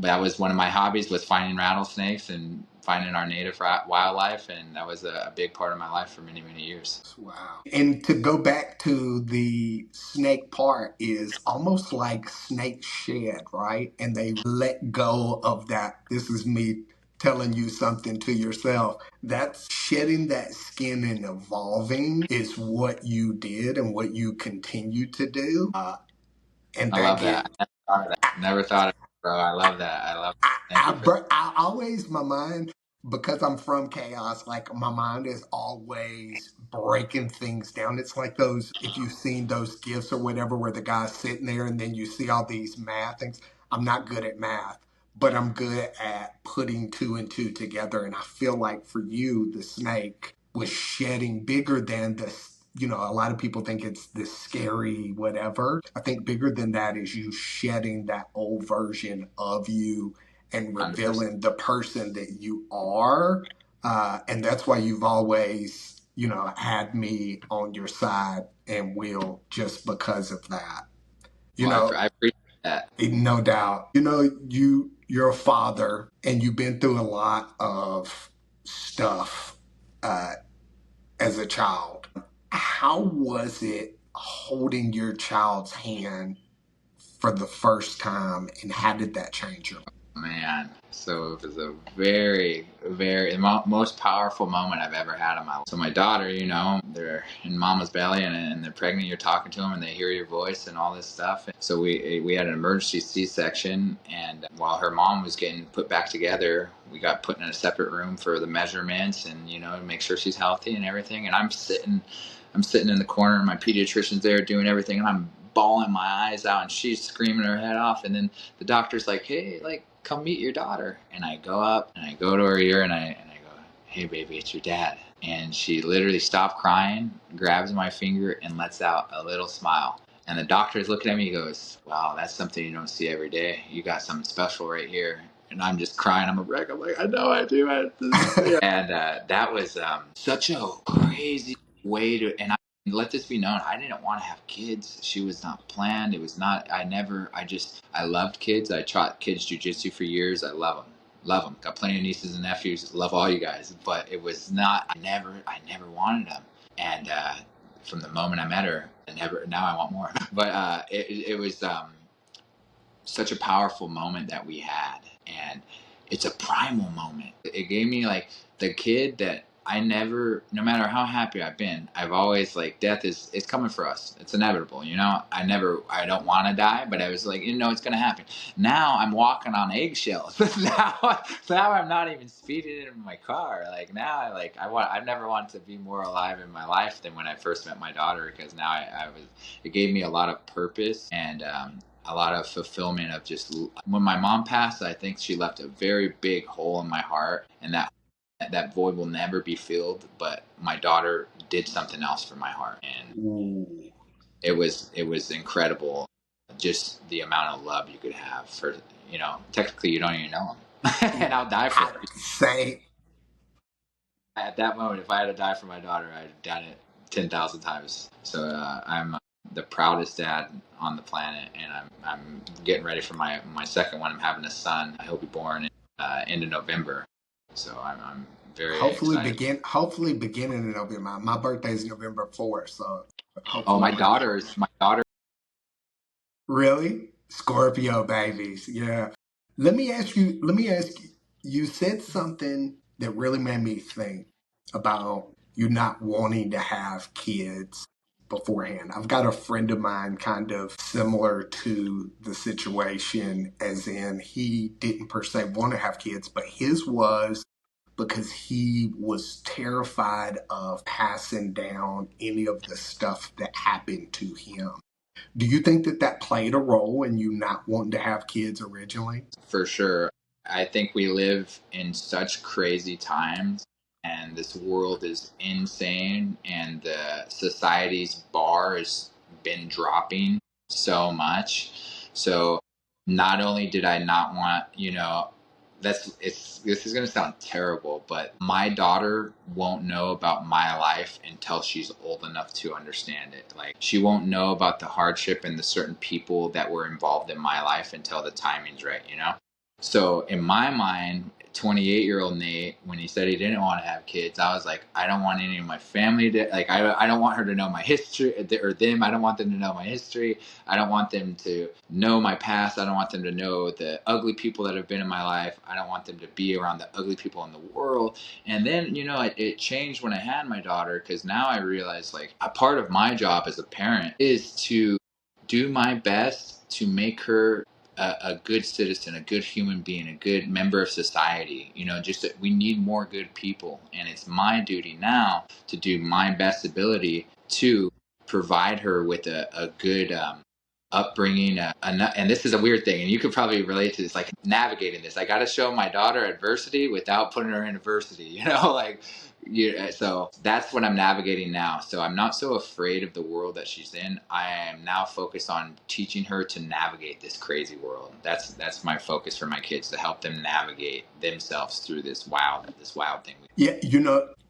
that was one of my hobbies, was finding rattlesnakes and finding our native wildlife. And that was a big part of my life for many, many years. Wow. And to go back to the snake part, is almost like snake shed, right? And they let go of that. This is me telling you something to yourself. That's shedding that skin and evolving is what you did and what you continue to do. And I that love get that. I never thought of that. Never thought of it, bro. I love that. I love that. Thank you for that. I always, my mind, because I'm from chaos, like my mind is always breaking things down. It's like those, if you've seen those gifs or whatever, where the guy's sitting there and then you see all these math things. I'm not good at math, but I'm good at putting two and two together. And I feel like for you, the snake was shedding bigger than this. A lot of people think it's this scary whatever. I think bigger than that is you shedding that old version of you and 100%. revealing the person that you are. And that's why you've always, had me on your side and will, just because of that. I appreciate that. No doubt. You're a father and you've been through a lot of stuff as a child. How was it holding your child's hand for the first time, and how did that change your life? Man, so it was a very, very most powerful moment I've ever had in my life. So my daughter, they're in mama's belly, and they're pregnant. You're talking to them, and they hear your voice and all this stuff. So we had an emergency C-section, and while her mom was getting put back together, we got put in a separate room for the measurements and make sure she's healthy and everything. And I'm sitting in the corner, and my pediatrician's there doing everything, and I'm bawling my eyes out, and she's screaming her head off. And then the doctor's like, "Hey, like, come meet your daughter." And I go up and I go to her ear, and I go, "Hey baby, it's your dad." And she literally stopped crying, grabs my finger, and lets out a little smile. And the doctor's looking at me, he goes, "Wow, that's something you don't see every day. You got something special right here." And I'm just crying. I'm a wreck. I'm like, "I know I do." And that was such a crazy way to, and Let this be known, I didn't want to have kids. She was not planned. It was not, I loved kids. I taught kids jujitsu for years. I love them. Love them. Got plenty of nieces and nephews. Love all you guys. But it was not, I never wanted them. And from the moment I met her, now I want more. But it was such a powerful moment that we had. And it's a primal moment. It gave me like the kid that I never, no matter how happy I've been, I've always like, death is, it's coming for us. It's inevitable. I don't want to die, but I was like, it's going to happen. Now I'm walking on eggshells. now I'm not even speeding in my car. Like now I've never wanted to be more alive in my life than when I first met my daughter, because now it gave me a lot of purpose and, a lot of fulfillment of just when my mom passed. I think she left a very big hole in my heart, and that void will never be filled. But my daughter did something else for my heart, and Ooh. it was incredible. Just the amount of love you could have for, technically you don't even know him, and I'll die for her. Say, At that moment, if I had to die for my daughter, I'd have done it 10,000 times. So I'm the proudest dad on the planet, and I'm getting ready for my second one. I'm having a son. He'll be born in end of November. So I'm very excited. hopefully beginning in November. My birthday is November 4th, so Oh, hopefully my by then. daughter. Really? Scorpio babies. Yeah. Let me ask you, you said something that really made me think about you not wanting to have kids beforehand. I've got a friend of mine kind of similar to the situation, as in he didn't per se want to have kids, but his was because he was terrified of passing down any of the stuff that happened to him. Do you think that that played a role in you not wanting to have kids originally? For sure. I think we live in such crazy times, and this world is insane, and the society's bar has been dropping so much. So not only did I not want, this is going to sound terrible, but my daughter won't know about my life until she's old enough to understand it. Like, she won't know about the hardship and the certain people that were involved in my life until the timing's right. So in my mind, 28-year-old Nate, when he said he didn't want to have kids, I was like, I don't want any of my family to, like, I don't want her to know my history, or them. I don't want them to know my history. I don't want them to know my past. I don't want them to know the ugly people that have been in my life. I don't want them to be around the ugly people in the world. And then, it changed when I had my daughter, because now I realize, like, a part of my job as a parent is to do my best to make her a good citizen, a good human being, a good member of society. Just that we need more good people. And it's my duty now to do my best ability to provide her with a good upbringing. And this is a weird thing, and you could probably relate to this, like navigating this. I got to show my daughter adversity without putting her in adversity, like, so that's what I'm navigating now. So I'm not so afraid of the world that she's in. I am now focused on teaching her to navigate this crazy world. That's my focus for my kids, to help them navigate themselves through this wild thing. Yeah,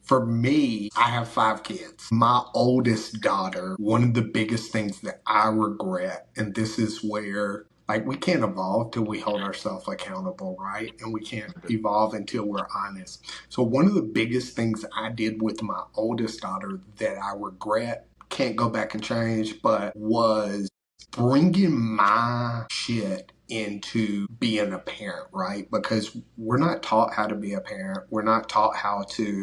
for me, I have 5 kids. My oldest daughter, one of the biggest things that I regret, and this is where, like, we can't evolve till we hold ourselves accountable, right? And we can't evolve until we're honest. So one of the biggest things I did with my oldest daughter that I regret, can't go back and change, but was bringing my shit into being a parent, right? Because we're not taught how to be a parent. We're not taught how to,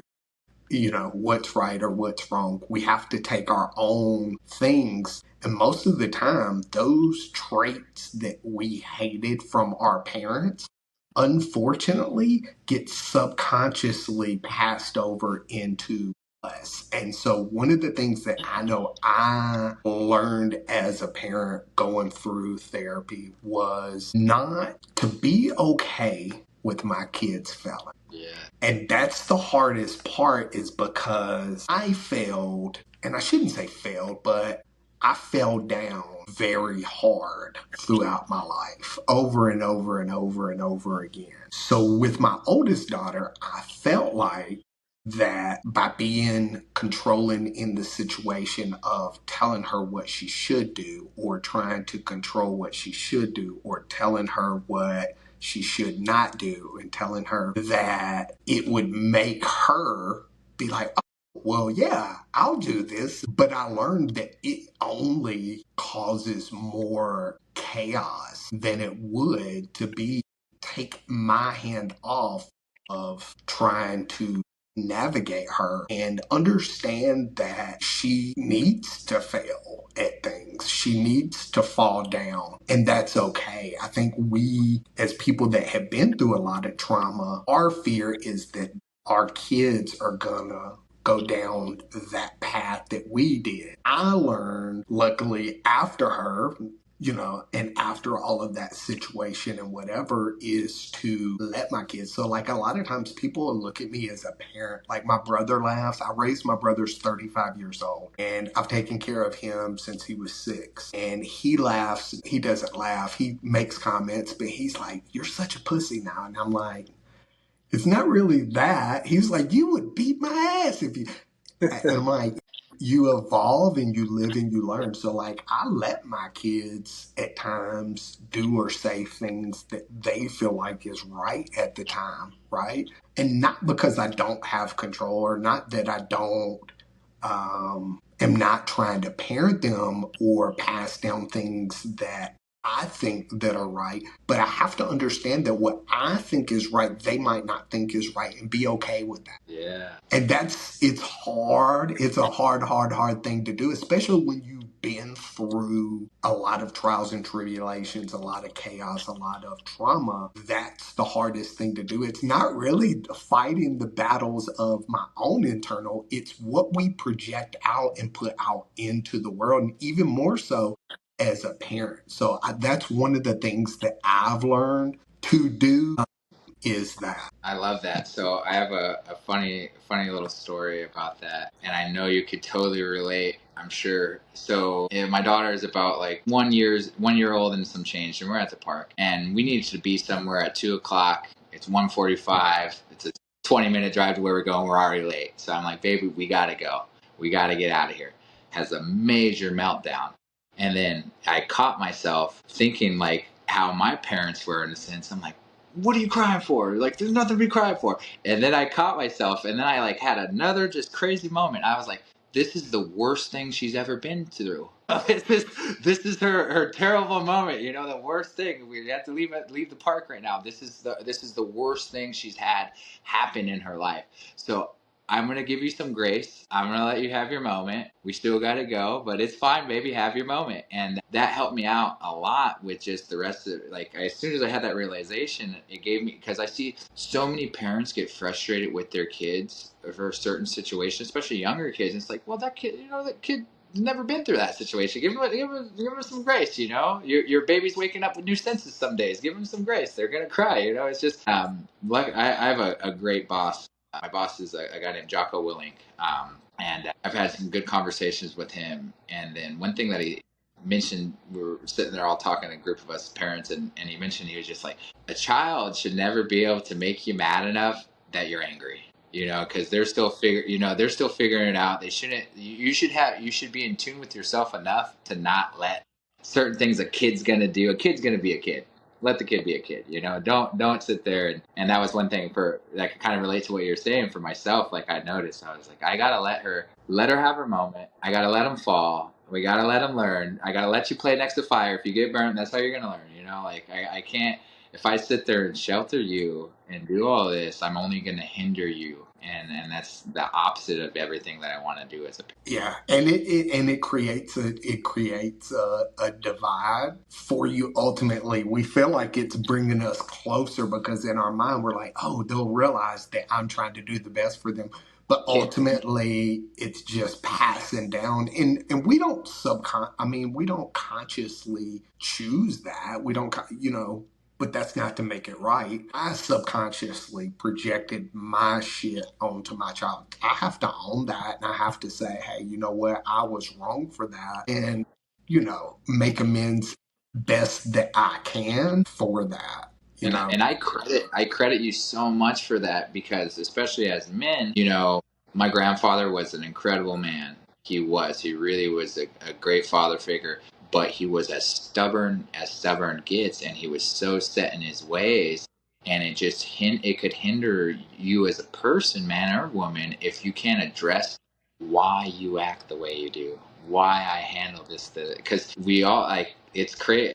what's right or what's wrong. We have to take our own things. And most of the time, those traits that we hated from our parents, unfortunately, get subconsciously passed over into us. And so one of the things that I know I learned as a parent going through therapy was not to be okay with my kids failing. Yeah. And that's the hardest part, is because I failed, and I shouldn't say failed, but I fell down very hard throughout my life, over and over and over and over again. So with my oldest daughter, I felt like that by being controlling in the situation of telling her what she should do or trying to control what she should do or telling her what she should not do and telling her that it would make her be like, oh, well, yeah, I'll do this. But I learned that it only causes more chaos than it would to be take my hand off of trying to navigate her and understand that she needs to fail at things. She needs to fall down, and that's okay. I think we, as people that have been through a lot of trauma, our fear is that our kids are gonna go down that path that we did. I learned, luckily, after her, and after all of that situation and whatever, is to let my kids. So, like, a lot of times people will look at me as a parent. Like, my brother laughs. I raised my brother's 35 years old, and I've taken care of him since he was 6. And he laughs. He doesn't laugh. He makes comments, but he's like, "You're such a pussy now." And I'm like, it's not really that. He's like, "You would beat my ass if you." And I'm like, you evolve and you live and you learn. So, like, I let my kids at times do or say things that they feel like is right at the time, right? And not because I don't have control, or not that I don't am not trying to parent them or pass down things that I think that are right, but I have to understand that what I think is right, they might not think is right, and be okay with that. Yeah. And it's hard. It's a hard thing to do, especially when you've been through a lot of trials and tribulations, a lot of chaos, a lot of trauma. That's the hardest thing to do. It's not really fighting the battles of my own internal. It's what we project out and put out into the world, and even more so as a parent. So that's one of the things that I've learned to do, is that. I love that. So I have a funny little story about that, and I know you could totally relate, I'm sure. So my daughter is about like 1 year old and some change, and we're at the park, and we needed to be somewhere at 2 o'clock. It's 1:45. It's a 20-minute drive to where we're going. We're already late. So I'm like, baby, we gotta go. We gotta get out of here. Has a major meltdown, and then I caught myself thinking like how my parents were, in a sense. I'm like, what are you crying for? Like, there's nothing to be crying for. And then I caught myself, and then I like had another just crazy moment. I was like, this is the worst thing she's ever been through. This is her terrible moment. The worst thing. We have to leave the park right now. This is the worst thing she's had happen in her life. So I'm gonna give you some grace. I'm gonna let you have your moment. We still gotta go, but it's fine, baby. Have your moment. And that helped me out a lot with just the rest of it. Like, as soon as I had that realization, it gave me, because I see so many parents get frustrated with their kids for certain situations, especially younger kids. And it's like, well, that kid never been through that situation. Give him some grace. Your baby's waking up with new senses some days. Give them some grace. They're gonna cry. It's just like I have a great boss. My boss is a guy named Jocko Willink, and I've had some good conversations with him. And then one thing that he mentioned, we were sitting there all talking, a group of us parents, and he mentioned, he was just like, a child should never be able to make you mad enough that you're angry. Because they're still figuring it out. They shouldn't. You should be in tune with yourself enough to not let certain things a kid's gonna do. A kid's gonna be a kid. Let the kid be a kid. Don't sit there, and that was one thing for that could kind of relate to what you're saying. For myself, like, I noticed, I was like, I gotta let her have her moment. I gotta let them fall. We gotta let them learn. I gotta let you play next to fire. If you get burnt, that's how you're gonna learn. Like, I can't. If I sit there and shelter you and do all this, I'm only going to hinder you, and that's the opposite of everything that I want to do as a parent. Yeah, and it creates a divide for you. Ultimately, we feel like it's bringing us closer because in our mind we're like, oh, they'll realize that I'm trying to do the best for them. But ultimately, it's just passing down, and we don't we don't consciously choose that. We don't, but that's not to make it right. I subconsciously projected my shit onto my child. I have to own that, and I have to say, hey, you know what? I was wrong for that, and make amends best that I can for that. And I credit you so much for that, because especially as men, my grandfather was an incredible man. He really was a great father figure, but he was as stubborn gets, and he was so set in his ways. And it could hinder you as a person, man or woman, if you can't address why you act the way you do, why I handle this, because we all, like, it's crazy.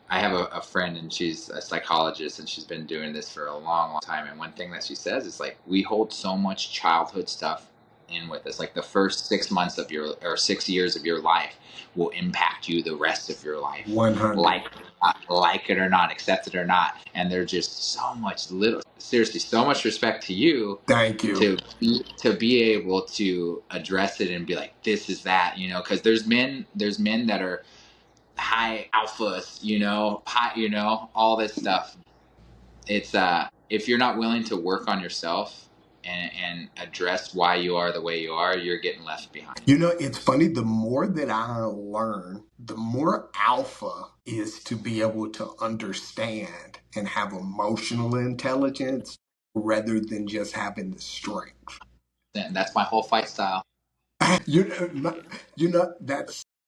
I have a friend, and she's a psychologist, and she's been doing this for a long, long time. And one thing that she says is, like, we hold so much childhood stuff in with us. Like, the first 6 months of or 6 years of your life will impact you the rest of your life. 100. Like it or not, accept it or not. And there's just seriously, so much respect to you. Thank you. To be able to address it and be like, this is that, because there's men that are high alphas, all this stuff. It's if you're not willing to work on yourself and address why you are the way you are, you're getting left behind. It's funny, the more that I learn, the more alpha is to be able to understand and have emotional intelligence rather than just having the strength. And that's my whole fight style. That's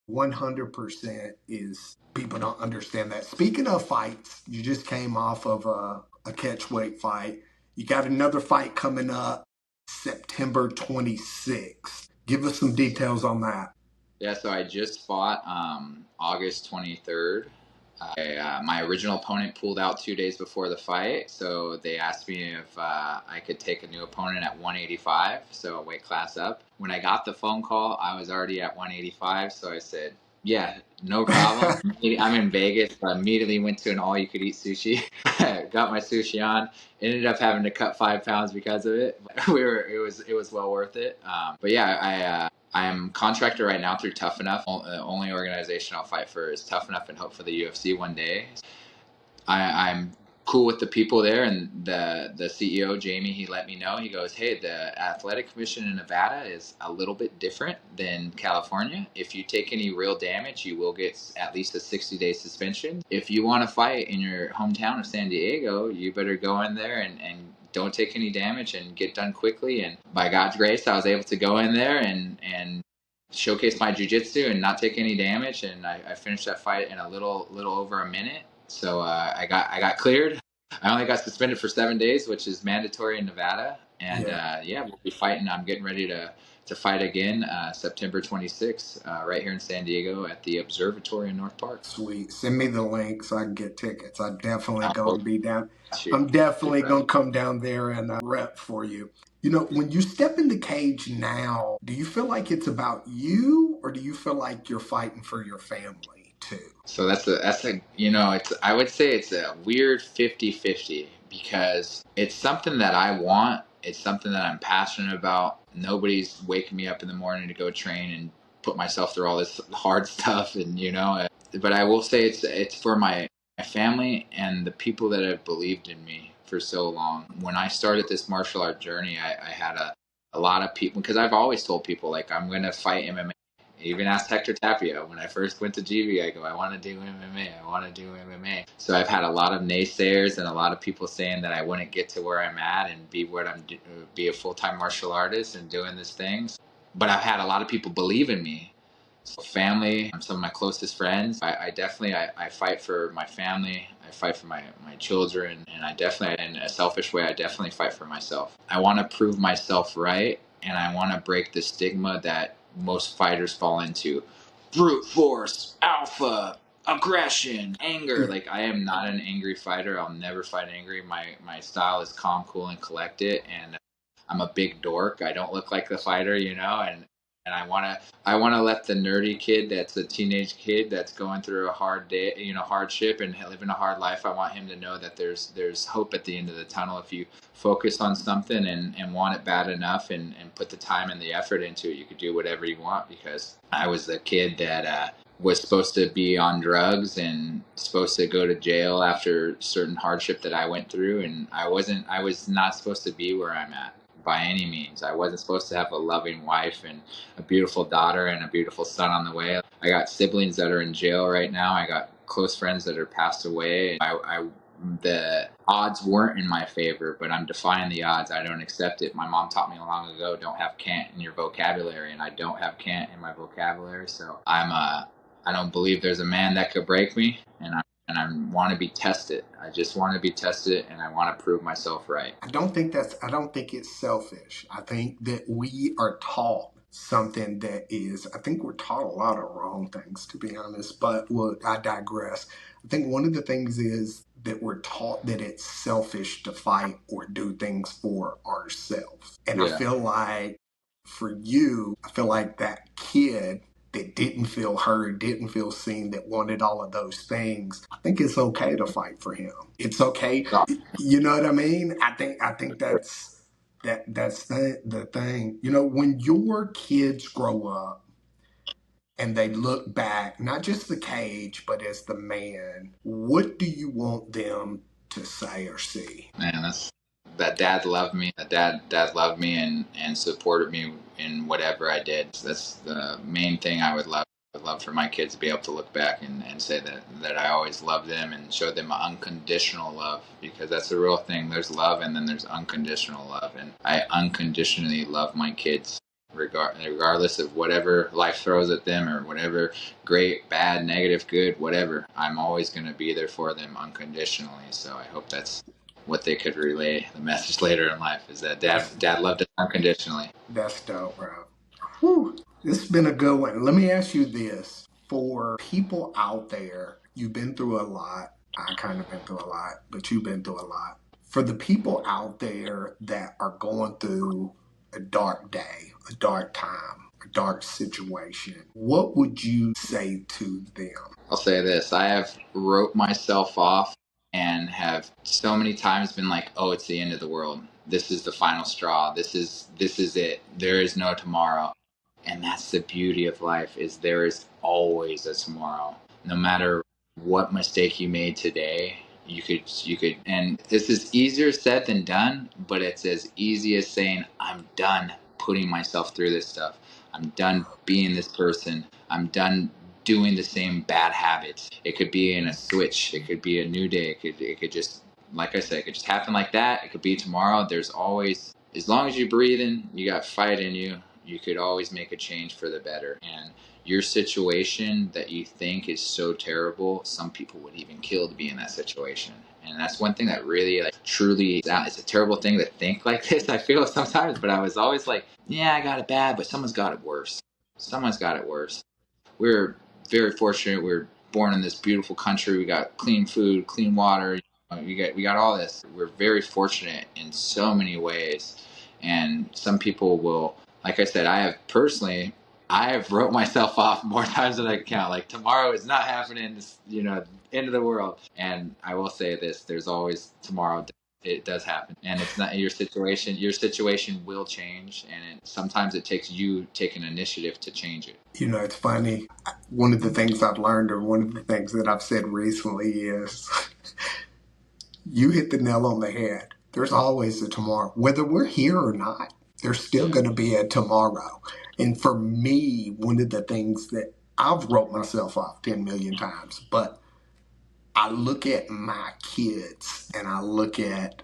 100% is people don't understand that. Speaking of fights, you just came off of a catchweight fight. You got another fight coming up September 26th. Give us some details on that. Yeah, so I just fought August 23rd. My original opponent pulled out 2 days before the fight, so they asked me if I could take a new opponent at 185, so a weight class up. When I got the phone call, I was already at 185, so I said, yeah, no problem. I'm in Vegas, so I immediately went to an all-you-could-eat sushi. Got my sushi on. Ended up having to cut 5 pounds because of it. It was well worth it. But yeah, I'm contractor right now through Tough Enough. The only organization I'll fight for is Tough Enough, and hope for the UFC one day. I'm cool with the people there, and the CEO, Jamie, he let me know. He goes, hey, the athletic commission in Nevada is a little bit different than California. If you take any real damage, you will get at least a 60-day suspension. If you want to fight in your hometown of San Diego, you better go in there and don't take any damage and get done quickly. And by God's grace, I was able to go in there and showcase my jiu-jitsu and not take any damage. And I finished that fight in a little over a minute. So I got cleared. I only got suspended for 7 days, which is mandatory in Nevada. And we'll be fighting. I'm getting ready to fight again September 26th right here in San Diego at the Observatory in North Park. Sweet. Send me the link so I can get tickets. I'm definitely going to be down. I'm definitely going to come down there and rep for you. When you step in the cage now, do you feel like it's about you, or do you feel like you're fighting for your family too? So I would say it's a weird 50-50, because it's something that I want. It's something that I'm passionate about. Nobody's waking me up in the morning to go train and put myself through all this hard stuff. But I will say it's for my family and the people that have believed in me for so long. When I started this martial art journey, I had a lot of people, because I've always told people, like, I'm going to fight MMA. I even asked Hector Tapia when I first went to GB, I go, I want to do MMA. I want to do MMA. So I've had a lot of naysayers and a lot of people saying that I wouldn't get to where I'm at and be a full-time martial artist and doing this thing. But I've had a lot of people believe in me. So family, some of my closest friends. I definitely fight for my family. I fight for my children, and I definitely, in a selfish way, I definitely fight for myself. I want to prove myself right, and I want to break the stigma that most fighters fall into: brute force, alpha, aggression, anger. Like, I am not an angry fighter. I'll never fight angry. My style is calm, cool, and collected, and I'm a big dork. I don't look like the fighter, and I wanna let the nerdy kid that's a teenage kid that's going through a hard day, hardship and living a hard life. I want him to know that there's hope at the end of the tunnel if you focus on something and want it bad enough and put the time and the effort into it. You could do whatever you want, because I was the kid that was supposed to be on drugs and supposed to go to jail after certain hardship that I went through, and I was not supposed to be where I'm at by any means. I wasn't supposed to have a loving wife and a beautiful daughter and a beautiful son on the way. I got siblings that are in jail right now. I got close friends that are passed away. I the odds weren't in my favor, but I'm defying the odds. I don't accept it. My mom taught me long ago, don't have can't in your vocabulary, and I don't have can't in my vocabulary. So I don't believe there's a man that could break me, and I want to be tested. I just want to be tested, and I want to prove myself right. I don't think it's selfish. I think that we are taught something I think we're taught a lot of wrong things, to be honest, but I digress. I think one of the things is that we're taught that it's selfish to fight or do things for ourselves. And I feel like for you, I feel like that kid that didn't feel heard, didn't feel seen, that wanted all of those things, I think it's okay to fight for him. It's okay. You know what I mean? I think that's the thing. You know, when your kids grow up and they look back, not just the cage, but as the man, what do you want them to say or see? Man, that's that dad loved me. That dad loved me and supported me in whatever I did. That's the main thing I would love. I would love for my kids to be able to look back and say that I always loved them and showed them unconditional love, because that's the real thing. There's love and then there's unconditional love, and I unconditionally love my kids regardless of whatever life throws at them, or whatever great, bad, negative, good, whatever. I'm always going to be there for them unconditionally. So I hope that's what they could relay the message later in life, is that dad loved us unconditionally. That's dope, bro. Whew. This has been a good one. Let me ask you this. For people out there, you've been through a lot. I kind of been through a lot, but you've been through a lot. For the people out there that are going through a dark day, a dark time, a dark situation, what would you say to them? I'll say this: I have wrote myself off and have so many times been like, "Oh, it's the end of the world. This is the final straw. This is it. There is no tomorrow." And that's the beauty of life, is there is always a tomorrow. No matter what mistake you made today, you could, and this is easier said than done, but it's as easy as saying, I'm done putting myself through this stuff. I'm done being this person. I'm done doing the same bad habits. It could be in a switch. It could be a new day. It could just, like I said, it could just happen like that. It could be tomorrow. There's always, as long as you're breathing, you got fight in you, you could always make a change for the better. And your situation that you think is so terrible, some people would even kill to be in that situation. And that's one thing that really, like, truly, it's a terrible thing to think like this, I feel sometimes, but I was always like, yeah, I got it bad, but someone's got it worse. Someone's got it worse. We're very fortunate. We're born in this beautiful country. We got clean food, clean water. We got all this. We're very fortunate in so many ways. And some people will, like I said, I have wrote myself off more times than I can count. Like, tomorrow is not happening. This, end of the world. And I will say this: there's always tomorrow. It does happen, and it's not your situation. Your situation will change, and sometimes it takes you taking initiative to change it. You know, it's funny. One of the things I've learned, or one of the things that I've said recently is you hit the nail on the head. There's always a tomorrow. Whether we're here or not, there's still going to be a tomorrow. And for me, one of the things that I've wrote myself off 10 million times, but I look at my kids and I look at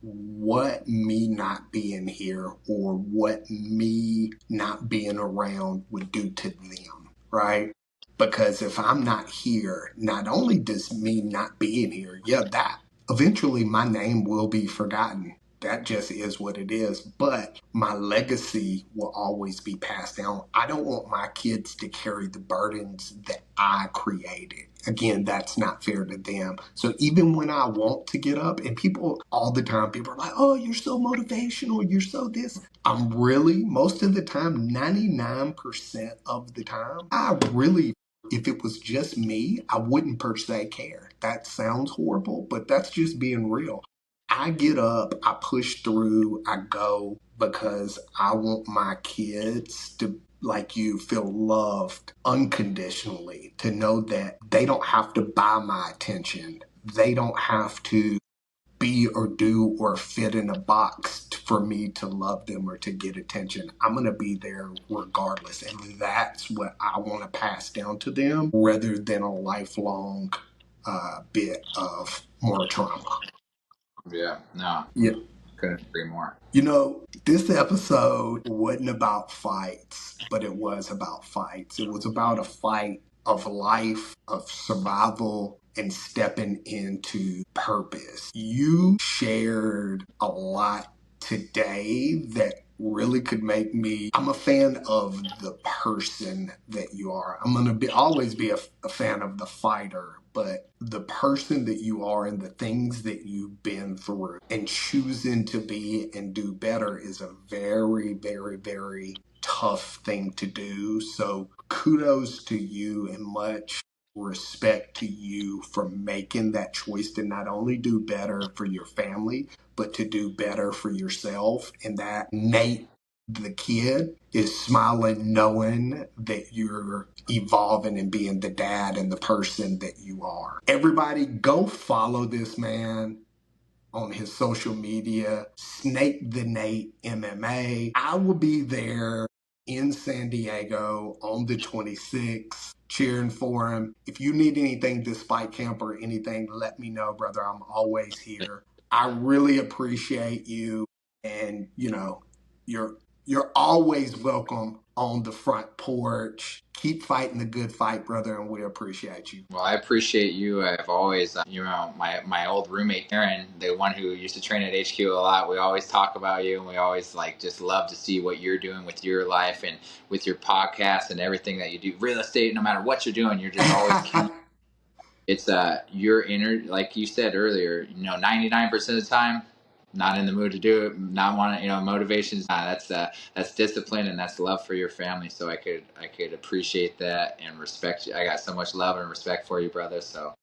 what me not being here or what me not being around would do to them, right? Because if I'm not here, not only does me not being here, that eventually my name will be forgotten. That just is what it is. But my legacy will always be passed down. I don't want my kids to carry the burdens that I created. Again, that's not fair to them. So even when I want to get up, and people all the time, people are like, oh, you're so motivational, you're so this. I'm really, most of the time, 99% of the time, if it was just me, I wouldn't per se care. That sounds horrible, but that's just being real. I get up, I push through, I go because I want my kids to, like you, feel loved unconditionally, to know that they don't have to buy my attention. They don't have to be or do or fit in a box for me to love them or to get attention. I'm going to be there regardless. And that's what I want to pass down to them rather than a lifelong bit of more trauma. Yeah, no, Yeah. couldn't agree more. You know, this episode wasn't about fights, but it was about fights. It was about a fight of life, of survival, and stepping into purpose. You shared a lot today that really could make me. I'm a fan of the person that you are. I'm going to always be a fan of the fighter, but the person that you are and the things that you've been through and choosing to be and do better is a very, very, very tough thing to do. So kudos to you and much respect to you for making that choice to not only do better for your family, but to do better for yourself. And that Nate, the kid, is smiling knowing that you're evolving and being the dad and the person that you are. Everybody go follow this man on his social media, Snake the Nate MMA. I will be there in San Diego on the 26th cheering for him. If you need anything this fight camp or anything, let me know, brother. I'm always here. I really appreciate you, and you know, you're you're always welcome on the front porch. Keep fighting the good fight, brother, and we appreciate you. Well, I appreciate you. I've always, my old roommate Aaron, the one who used to train at HQ a lot. We always talk about you, and we always like just love to see what you're doing with your life and with your podcast and everything that you do. Real estate, no matter what you're doing, you're just always killing. It's your inner, like you said earlier, 99% of the time, not in the mood to do it, not want to, motivations. That's discipline and that's love for your family. So I could appreciate that and respect you. I got so much love and respect for you, brother. So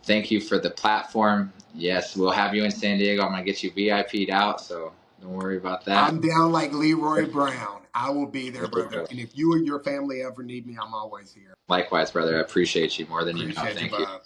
thank you for the platform. Yes, we'll have you in San Diego. I'm gonna get you VIP'd out, so don't worry about that. I'm down like Leroy Brown. I will be there, brother. And if you or your family ever need me, I'm always here. Likewise, brother. I appreciate you more than you know. Appreciate you, Thank you. Bob.